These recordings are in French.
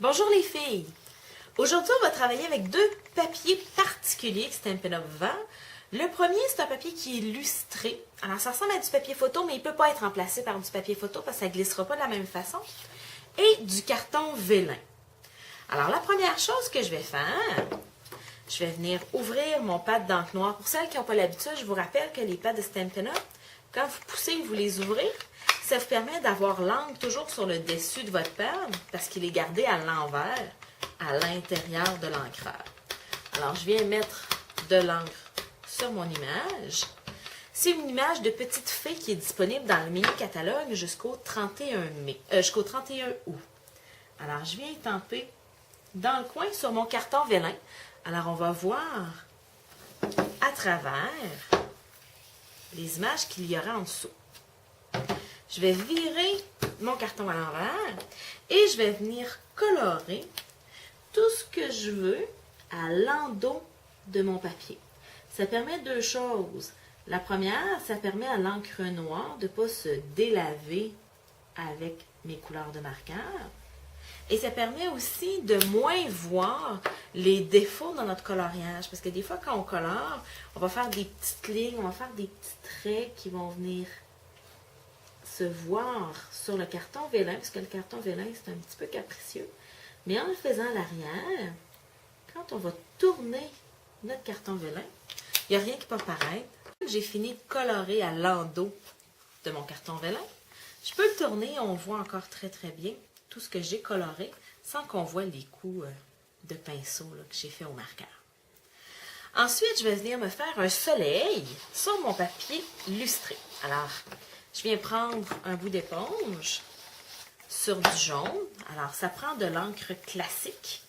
Bonjour les filles! Aujourd'hui, on va travailler avec deux papiers particuliers que Stampin' Up vend. Le premier, c'est un papier qui est lustré. Alors, ça ressemble à du papier photo, mais il ne peut pas être remplacé par du papier photo parce que ça ne glissera pas de la même façon. Et du carton vélin. Alors, la première chose que je vais faire, je vais venir ouvrir mon pad d'encre noire. Pour celles qui n'ont pas l'habitude, je vous rappelle que les pads de Stampin' Up, quand vous poussez, vous les ouvrez, ça vous permet d'avoir l'encre toujours sur le dessus de votre pad parce qu'il est gardé à l'envers, à l'intérieur de l'encreur. Alors, je viens mettre de l'encre sur mon image. C'est une image de petite fée qui est disponible dans le mini-catalogue jusqu'au 31 août. Alors, je viens étamper dans le coin sur mon carton vélin. Alors, on va voir à travers les images qu'il y aura en dessous. Je vais virer mon carton à l'envers et je vais venir colorer tout ce que je veux à l'endos de mon papier. Ça permet deux choses. La première, ça permet à l'encre noire de ne pas se délaver avec mes couleurs de marqueur. Et ça permet aussi de moins voir les défauts dans notre coloriage. Parce que des fois, quand on colore, on va faire des petites lignes, on va faire des petits traits qui vont venir se voir sur le carton vélin, parce que le carton vélin, c'est un petit peu capricieux. Mais en le faisant à l'arrière, quand on va tourner notre carton vélin, il n'y a rien qui peut apparaître. J'ai fini de colorer à l'endos de mon carton vélin. Je peux le tourner et on voit encore très très bien tout ce que j'ai coloré sans qu'on voit les coups de pinceau là, que j'ai fait au marqueur. Ensuite, je vais venir me faire un soleil sur mon papier lustré. Alors, je viens prendre un bout d'éponge sur du jaune. Alors, ça prend de l'encre classique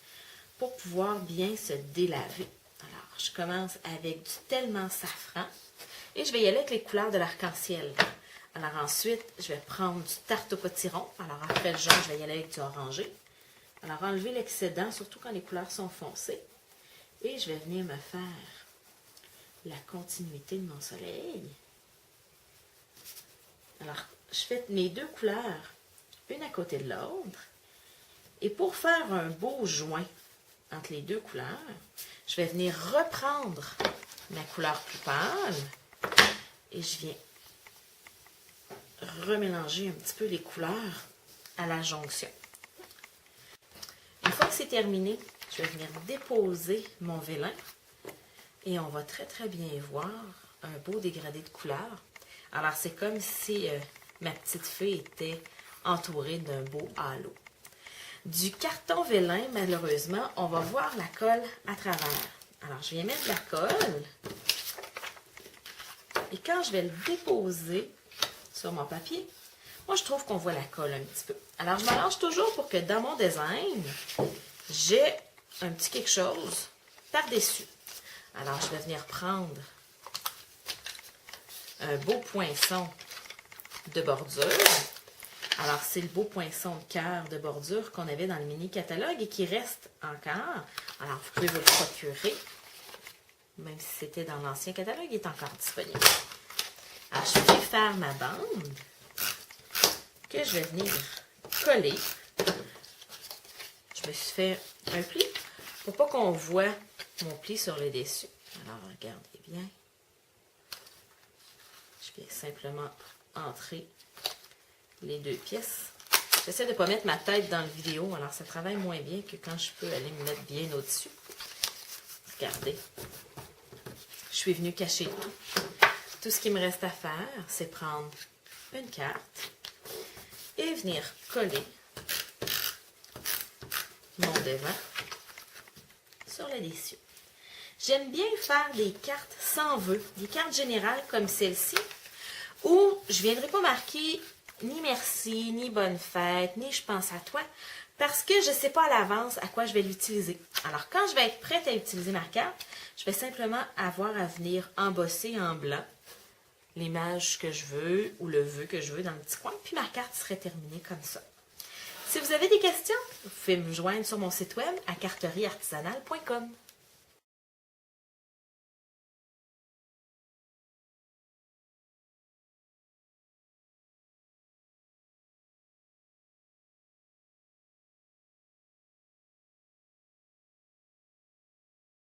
pour pouvoir bien se délaver. Alors, je commence avec du tellement safran et je vais y aller avec les couleurs de l'arc-en-ciel. Alors ensuite, je vais prendre du tarte au potiron. Alors après le jaune, je vais y aller avec du orangé. Alors enlever l'excédent, surtout quand les couleurs sont foncées. Et je vais venir me faire la continuité de mon soleil. Alors, je fais mes deux couleurs, une à côté de l'autre. Et pour faire un beau joint entre les deux couleurs, je vais venir reprendre ma couleur plus pâle et je viens remélanger un petit peu les couleurs à la jonction. Une fois que c'est terminé, je vais venir déposer mon vélin et on va très très bien voir un beau dégradé de couleurs. Alors c'est comme si ma petite fée était entourée d'un beau halo. Du carton vélin, malheureusement, on va voir la colle à travers. Alors je viens mettre de la colle et quand je vais le déposer sur mon papier, moi je trouve qu'on voit la colle un petit peu. Alors je m'arrange toujours pour que dans mon design, j'ai un petit quelque chose par-dessus. Alors je vais venir prendre un beau poinçon de bordure. Alors c'est le beau poinçon de cœur de bordure qu'on avait dans le mini-catalogue et qui reste encore. Alors vous pouvez vous le procurer, même si c'était dans l'ancien catalogue, il est encore disponible. Alors, je vais faire ma bande que je vais venir coller. Je me suis fait un pli pour pas qu'on voit mon pli sur le dessus. Alors, regardez bien. Je vais simplement entrer les deux pièces. J'essaie de ne pas mettre ma tête dans la vidéo, alors ça travaille moins bien que quand je peux aller me mettre bien au-dessus. Regardez. Je suis venue cacher tout. Tout ce qui me reste à faire, c'est prendre une carte et venir coller mon devant sur le dessus. J'aime bien faire des cartes sans vœux, des cartes générales comme celle-ci, où je ne viendrai pas marquer ni merci, ni bonne fête, ni je pense à toi, parce que je ne sais pas à l'avance à quoi je vais l'utiliser. Alors, quand je vais être prête à utiliser ma carte, je vais simplement avoir à venir embosser en blanc l'image que je veux ou le vœu que je veux dans le petit coin, puis ma carte serait terminée comme ça. Si vous avez des questions, vous pouvez me joindre sur mon site web à carterieartisanale.com.